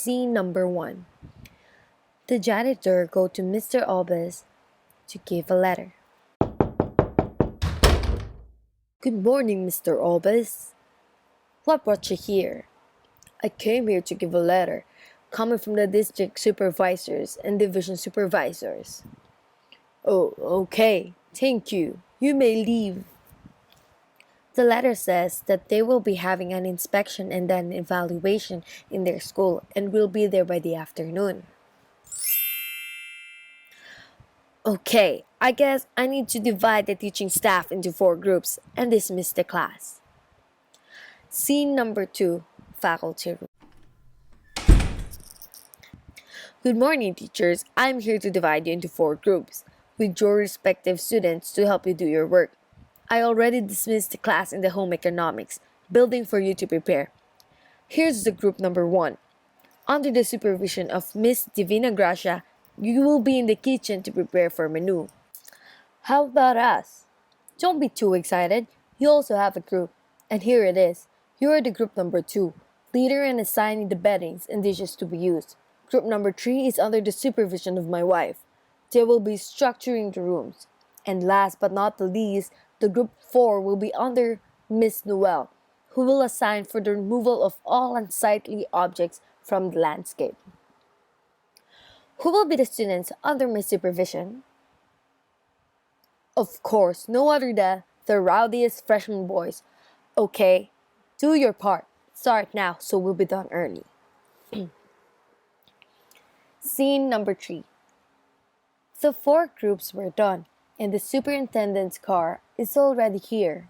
Scene number 1. The janitor go to Mr. Albus to give a letter. Good morning, Mr. Albus. What brought you here? I came here to give a letter, coming from the district supervisors and division supervisors. Oh, okay. Thank you. You may leave. The letter says that they will be having an inspection and an evaluation in their school and will be there by the afternoon. Okay, I guess I need to divide the teaching staff into 4 groups and dismiss the class. Scene number 2, faculty room. Good morning, teachers. I'm here to divide you into 4 groups, with your respective students to help you do your work. I already dismissed the class in the home economics building for you to prepare. Here's the group number 1. Under the supervision of Miss Divina Gracia, you will be in the kitchen to prepare for menu. How about us? Don't be too excited. You also have a group. And here it is. You are the group number 2, leader and assigning the beddings and dishes to be used. Group number 3 is under the supervision of my wife. They will be structuring the rooms. And last but not the least, the group 4 will be under Miss Noel, who will assign for the removal of all unsightly objects from the landscape. Who will be the students under my supervision? Of course, no other than the rowdiest freshman boys. Okay, do your part. Start now so we'll be done early. Scene number 3. The 4 groups were done, and the superintendent's car is already here.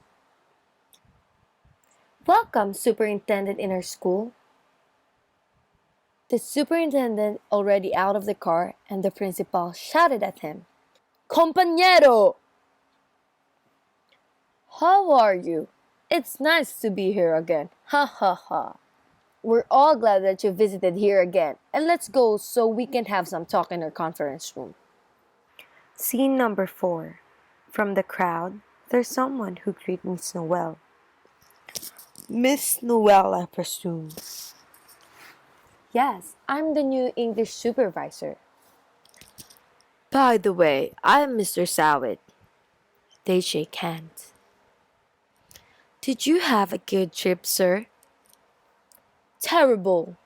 Welcome, superintendent, in our school. The superintendent already out of the car, and the principal shouted at him. Compañero! How are you? It's nice to be here again. Ha ha ha. We're all glad that you visited here again, and let's go so we can have some talk in our conference room. Scene number 4. From the crowd, there's someone who greets Miss Noel. Miss Noel, I presume. Yes, I'm the new English supervisor. By the way, I'm Mr. Sawit. They shake hands. Did you have a good trip, sir? Terrible.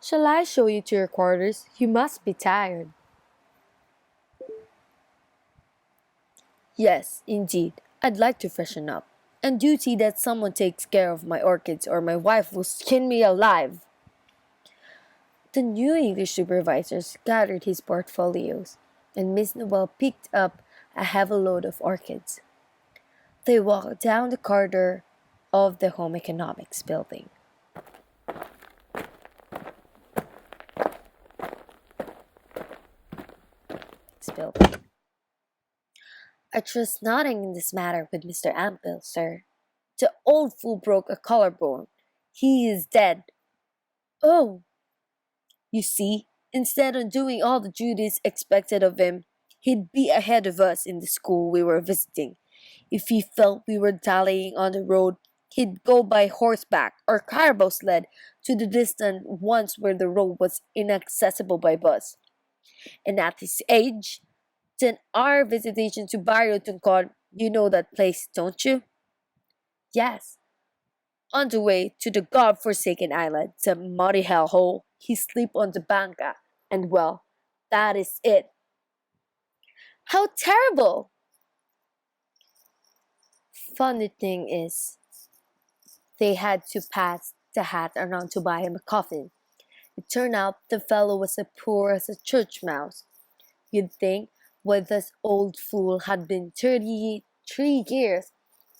Shall I show you to your quarters? You must be tired. Yes, indeed. I'd like to freshen up. And do see that someone takes care of my orchids or my wife will skin me alive. The new English supervisors gathered his portfolios, and Miss Noel picked up a heavy load of orchids. They walked down the corridor of the home economics building. I trust nothing in this matter with Mr. Ampel, sir. The old fool broke a collarbone. He is dead. Oh! You see, instead of doing all the duties expected of him, he'd be ahead of us in the school we were visiting. If he felt we were dallying on the road, he'd go by horseback or carabao sled to the distant ones where the road was inaccessible by bus. And at his age, then our visitation to Barrio Tuncon, you know that place, don't you? Yes. On the way to the god-forsaken island, the muddy hellhole, he sleep on the banca, and well, that is it. How terrible! Funny thing is, they had to pass the hat around to buy him a coffin. It turned out the fellow was as poor as a church mouse. You'd think, why this old fool had been 33 years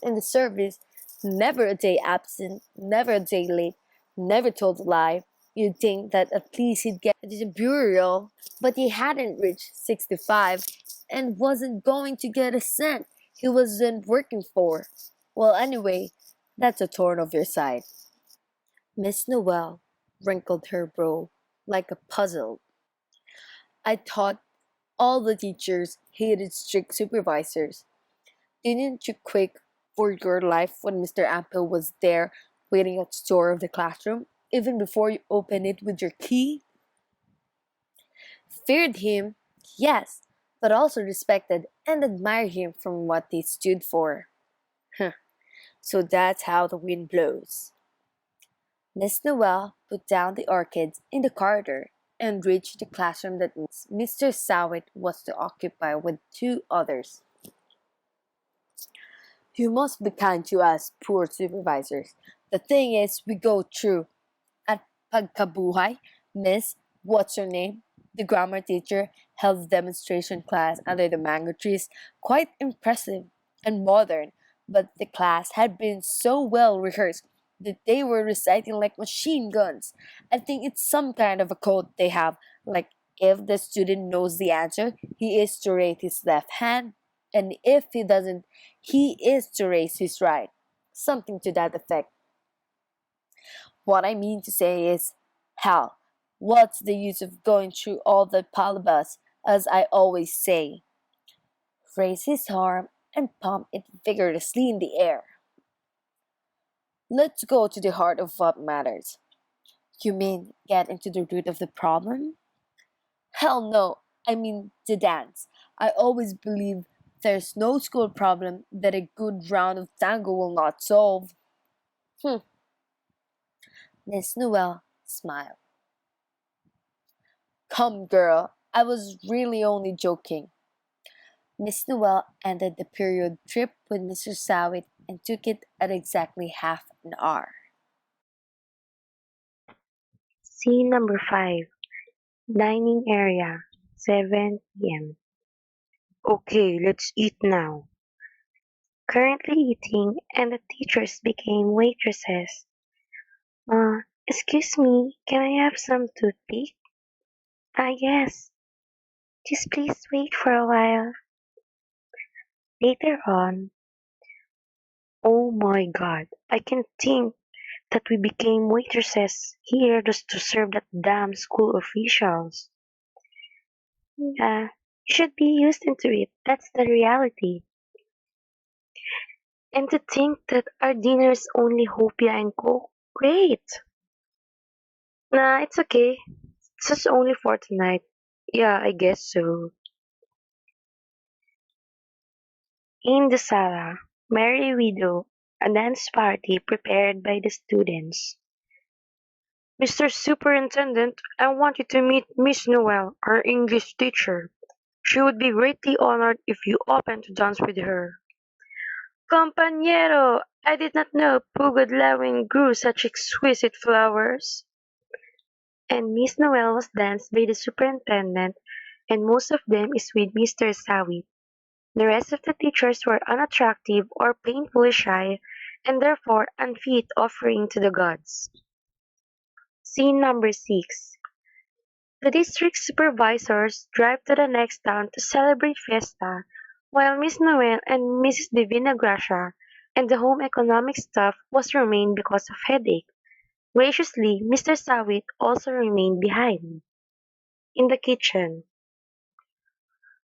in the service, never a day absent, never a day late, never told a lie. You'd think that at least he'd get a burial, but he hadn't reached 65 and wasn't going to get a cent he wasn't working for. Well, anyway, that's a thorn of your side. Miss Noel wrinkled her brow like a puzzle. I thought all the teachers hated strict supervisors. Didn't you quake for your life when Mr. Ampel was there waiting at the door of the classroom? even before you open it with your key? Feared him, yes, but also respected and admired him from what he stood for. Huh. So that's how the wind blows. Miss Noel put down the orchids in the corridor and reached the classroom that Mr. Sawit was to occupy with two others. You must be kind to us, poor supervisors. The thing is, we go through at Pagkabuhay, Miss, what's her name? The grammar teacher held the demonstration class under the mango trees, quite impressive and modern, but the class had been so well rehearsed that they were reciting like machine guns. I think it's some kind of a code they have, like if the student knows the answer, he is to raise his left hand, and if he doesn't, he is to raise his right. Something to that effect. What I mean to say is, hell, what's the use of going through all the palabas, as I always say? Raise his arm and pump it vigorously in the air. Let's go to the heart of what matters. You mean get into the root of the problem? Hell no, I mean the dance. I always believe there's no school problem that a good round of tango will not solve. Hmm, Miss Noel smiled. Come, girl, I was really only joking. Miss Noel ended the period trip with Mr. Sawit and took it at exactly half an hour. Scene number 5. Dining area. 7 p.m. Okay, let's eat now. Currently eating, and the teachers became waitresses. Excuse me, can I have some toothpick? Yes. Just please wait for a while. Later on, oh my god, I can think that we became waitresses here just to serve that damn school officials. You should be used into it. That's the reality. And to think that our dinner is only hopia and coke. Great! Nah, it's okay. It's just only for tonight. Yeah, I guess so. In the sala, Merry Widow, a dance party prepared by the students. Mr. Superintendent, I want you to meet Miss Noel, our English teacher. She would be greatly honored if you open to dance with her. Compañero, I did not know Pugad Lawin grew such exquisite flowers. And Miss Noel was danced by the superintendent, and most of them is with Mr. Sawit. The rest of the teachers were unattractive or painfully shy, and therefore unfit offering to the gods. Scene number 6. The district supervisors drive to the next town to celebrate Fiesta, while Miss Noel and Mrs. Divina Gracia and the home economics staff was remained because of headache. Graciously, Mr. Sawit also remained behind. In the kitchen.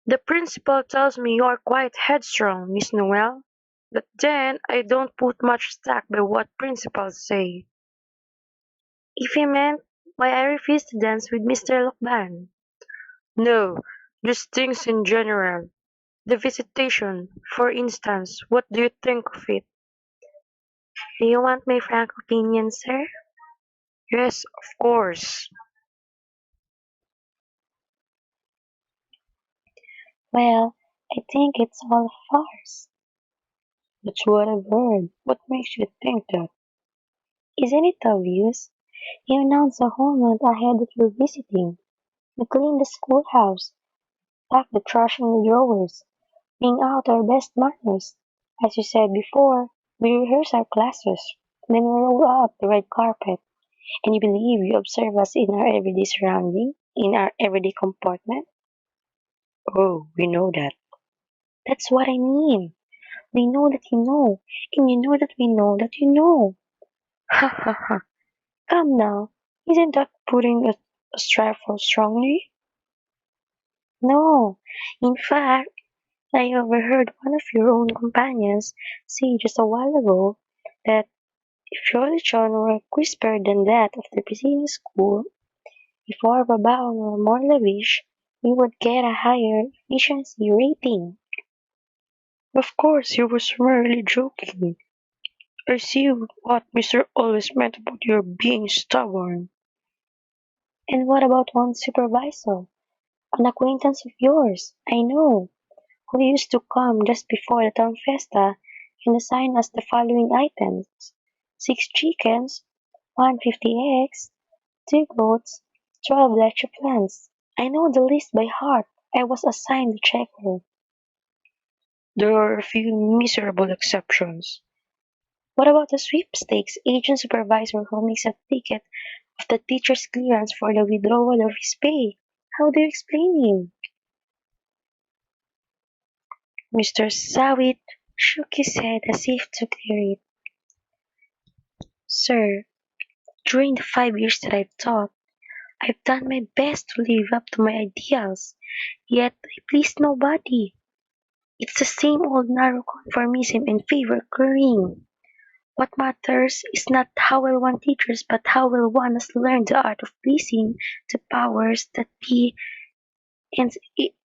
The principal tells me you are quite headstrong, Miss Noel. But then I don't put much stock by what principals say. If he meant why I refused to dance with Mr. Lokban. No, just things in general. The visitation, for instance, what do you think of it? Do you want my frank opinion, sir? Yes, of course. Well, I think it's all a farce. That's what I've heard. What makes you think that? Isn't it obvious? You announced a whole month ahead that you're visiting. You clean the schoolhouse, pack the trash in the drawers, bring out our best manners. As you said before, we rehearse our classes, then we roll out the red carpet, and you believe you observe us in our everyday surrounding, in our everyday comportment? Oh, we know that. That's what I mean. We know that you know, and you know that we know that you know. Ha ha ha. Come now, isn't that putting a trifle strongly? No. In fact, I overheard one of your own companions say just a while ago that If your religion were crisper than that of the preceding school, if our babaon were more lavish, we would get a higher efficiency rating. Of course, he was merely joking. I see what Mr. Always meant about your being stubborn. And what about one supervisor? An acquaintance of yours, I know, who used to come just before the town fiesta and assign us the following items: 6 chickens, 150 eggs, 2 goats, 12 leche plants. I know the list by heart. I was assigned the checker. There are a few miserable exceptions. What about the sweepstakes agent supervisor who makes a ticket of the teacher's clearance for the withdrawal of his pay? How do you explain him? Mr. Sawit shook his head as if to clear it. Sir, during the 5 years that I've taught, I've done my best to live up to my ideals, yet I please nobody. It's the same old narrow conformism and favor currying. What matters is not how well one teaches, but how well one has learned the art of pleasing the powers that be, and,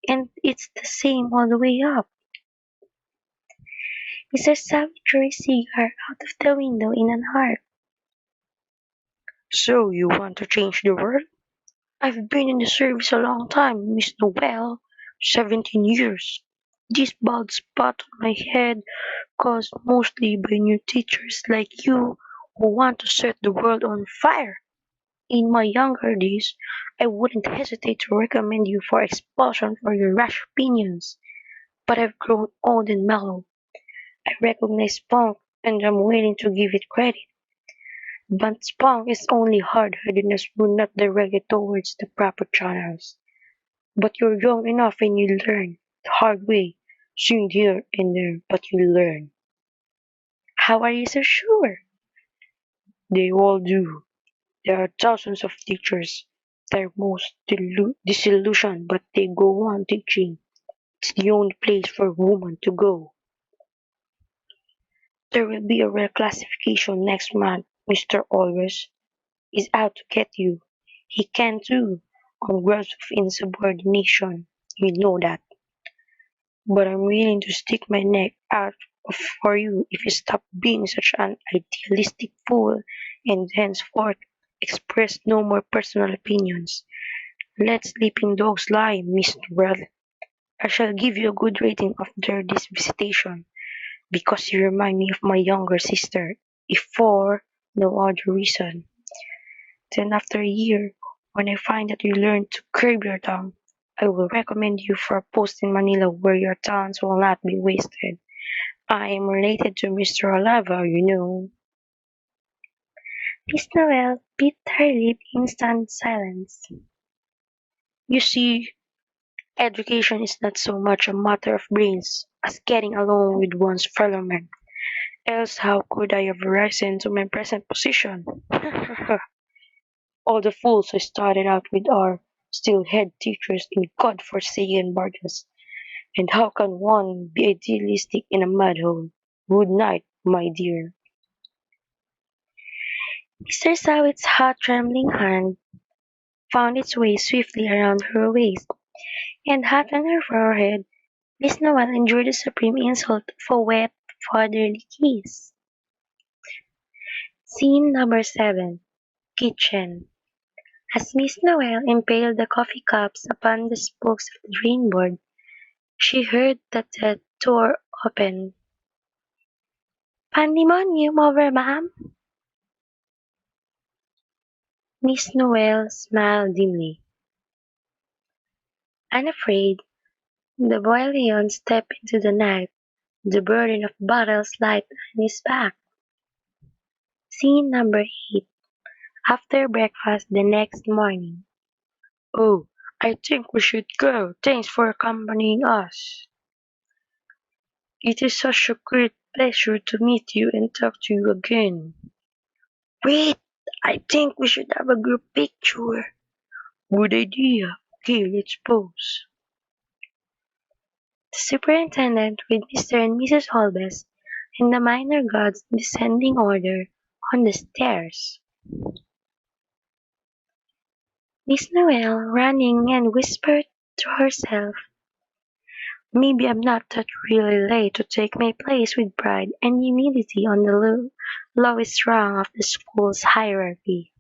and it's the same all the way up. Mr. Savage threw his cigar out of the window in an arc. So you want to change the world? I've been in the service a long time, Miss Noel. 17 years. This bald spot on my head caused mostly by new teachers like you who want to set the world on fire. In my younger days, I wouldn't hesitate to recommend you for expulsion for your rash opinions, but I've grown old and mellow. I recognize Spunk and I'm willing to give it credit. But Spunk is only hard-headedness when not directed towards the proper channels. But you're young enough and you learn the hard way, soon here and there, but you learn. How are you so sure? They all do. There are thousands of teachers. They're most disillusioned, but they go on teaching. It's the only place for women to go. There will be a reclassification next month. Mr. Always is out to get you. He can too, on grounds of insubordination. You know that. But I'm willing to stick my neck out for you if you stop being such an idealistic fool and henceforth express no more personal opinions. Let sleeping dogs lie, Miss Well. I shall give you a good rating after this visitation, because you remind me of my younger sister, if for no other reason. Then after a year, when I find that you learn to curb your tongue, I will recommend you for a post in Manila where your talents will not be wasted. I am related to Mr. Olava, you know. Miss Noel bit her lip in stunned silence. You see, education is not so much a matter of brains as getting along with one's fellow men. Else how could I have risen to my present position? All the fools I started out with are still head teachers in God-forsaken bargains. And how can one be idealistic in a mud hole? Good night, my dear. Mr. Sawit's hot trembling hand found its way swiftly around her waist, and hot on her forehead, Miss Noel endured the supreme insult of a wet fatherly kiss. Scene number 7. Kitchen. As Miss Noel impaled the coffee cups upon the spokes of the drain board, she heard the door open. "Pandemonium over, ma'am?" Miss Noel smiled dimly. Unafraid, the boy Leon stepped into the night, the burden of bottles light on his back. Scene number 8. After breakfast the next morning. "Oh, I think we should go. Thanks for accompanying us. It is such a great pleasure to meet you and talk to you again." "Wait, I think we should have a group picture." "Good idea. Okay, let's pose." The superintendent, with Mr. and Mrs. Holbess and the minor gods in descending order, On the stairs, Miss Noel running and whispered to herself, maybe I'm not that really late to take my place with pride and humility on the lowest rung of the school's hierarchy.